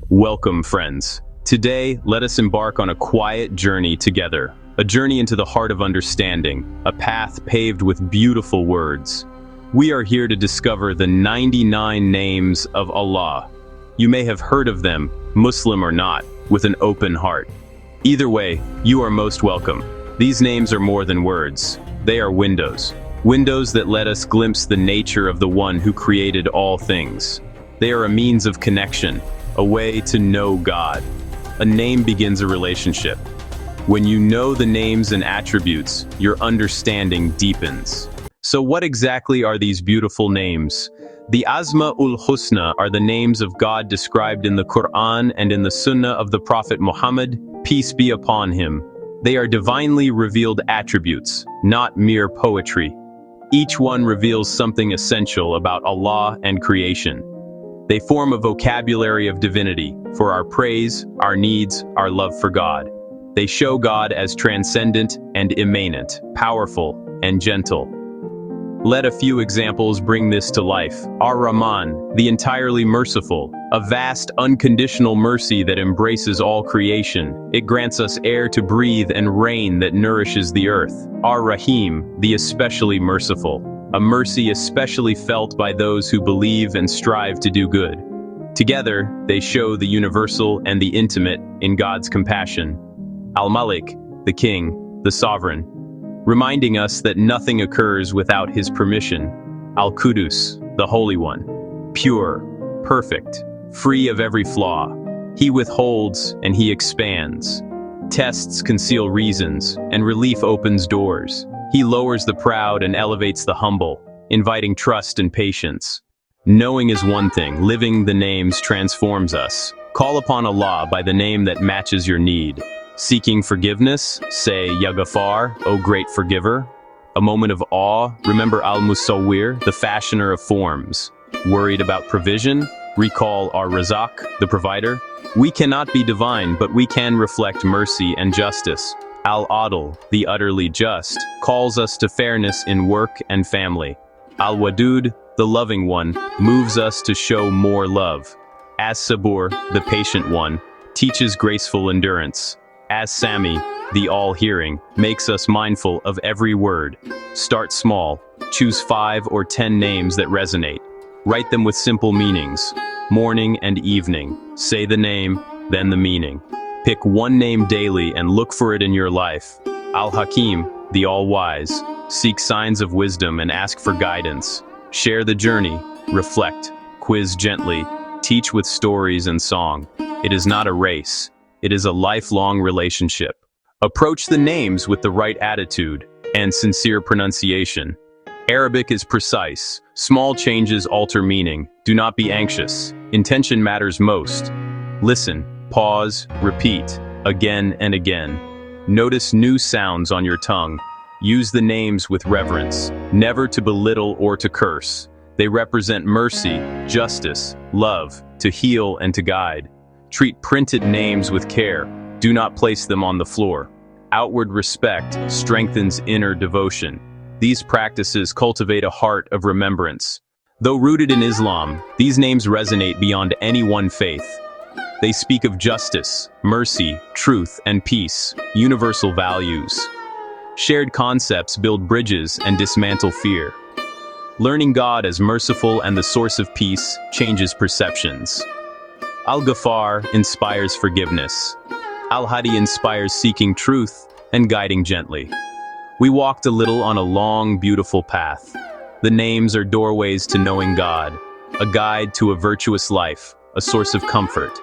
Welcome, friends. Today, let us embark on a quiet journey together. A journey into the heart of understanding, a path paved with beautiful words. We are here to discover the 99 names of Allah. You may have heard of them, Muslim or not, with an open heart. Either way, you are most welcome. These names are more than words. They are windows. Windows that let us glimpse the nature of the one who created all things. They are a means of connection, a way to know God. A name begins a relationship. When you know the names and attributes, your understanding deepens. So what exactly are these beautiful names? The Asma Ul Husna are the names of God described in the Quran and in the Sunnah of the Prophet Muhammad, peace be upon him. They are divinely revealed attributes, not mere poetry. Each one reveals something essential about Allah and creation. They form a vocabulary of divinity for our praise, our needs, our love for God. They show God as transcendent and immanent, powerful and gentle. Let a few examples bring this to life. Ar-Rahman, the entirely merciful, a vast, unconditional mercy that embraces all creation. It grants us air to breathe and rain that nourishes the earth. Ar-Raheem, the especially merciful, a mercy especially felt by those who believe and strive to do good. Together, they show the universal and the intimate in God's compassion. Al-Malik, the king, the sovereign, reminding us that nothing occurs without his permission. Al-Qudus, the Holy One, pure, perfect, free of every flaw. He withholds and he expands. Tests conceal reasons, and relief opens doors. He lowers the proud and elevates the humble, inviting trust and patience. Knowing is one thing, living the names transforms us. Call upon Allah by the name that matches your need. Seeking forgiveness, say, Ya Ghaffar, O great forgiver. A moment of awe, remember Al-Musawwir, the fashioner of forms. Worried about provision, recall Ar-Razak, the provider. We cannot be divine, but we can reflect mercy and justice. Al-Adl, the utterly just, calls us to fairness in work and family. Al-Wadud, the loving one, moves us to show more love. As-Sabur, the patient one, teaches graceful endurance. As-Sami, the all-hearing, makes us mindful of every word. Start small. Choose 5 or 10 names that resonate. Write them with simple meanings. Morning and evening. Say the name, then the meaning. Pick one name daily and look for it in your life. Al-Hakim, the all-wise. Seek signs of wisdom and ask for guidance. Share the journey. Reflect. Quiz gently. Teach with stories and song. It is not a race. It is a lifelong relationship. Approach the names with the right attitude and sincere pronunciation. Arabic is precise. Small changes alter meaning. Do not be anxious. Intention matters most. Listen, pause, repeat, again and again. Notice new sounds on your tongue. Use the names with reverence, never to belittle or to curse. They represent mercy, justice, love, to heal and to guide. Treat printed names with care. Do not place them on the floor. Outward respect strengthens inner devotion. These practices cultivate a heart of remembrance. Though rooted in Islam, these names resonate beyond any one faith. They speak of justice, mercy, truth, and peace, universal values. Shared concepts build bridges and dismantle fear. Learning God as merciful and the source of peace changes perceptions. Al-Ghaffar inspires forgiveness. Al-Hadi inspires seeking truth and guiding gently. We walked a little on a long, beautiful path. The names are doorways to knowing God, a guide to a virtuous life, a source of comfort.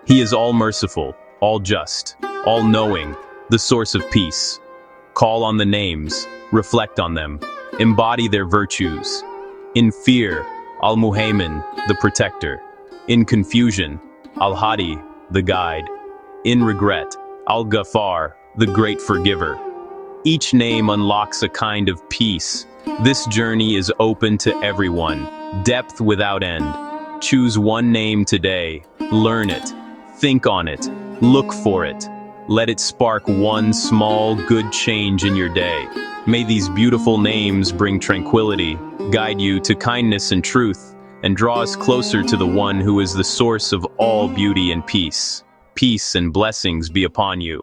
He is all-merciful, all-just, all-knowing, the source of peace. Call on the names, reflect on them, embody their virtues. In fear, Al-Muhaymin, the protector. In confusion, Al-Hadi, the guide. In regret, Al-Ghaffar, the great forgiver. Each name unlocks a kind of peace. This journey is open to everyone, depth without end. Choose one name today, learn it, think on it, look for it. Let it spark one small, good change in your day. May these beautiful names bring tranquility, guide you to kindness and truth, and draw us closer to the one who is the source of all beauty and peace. Peace and blessings be upon you.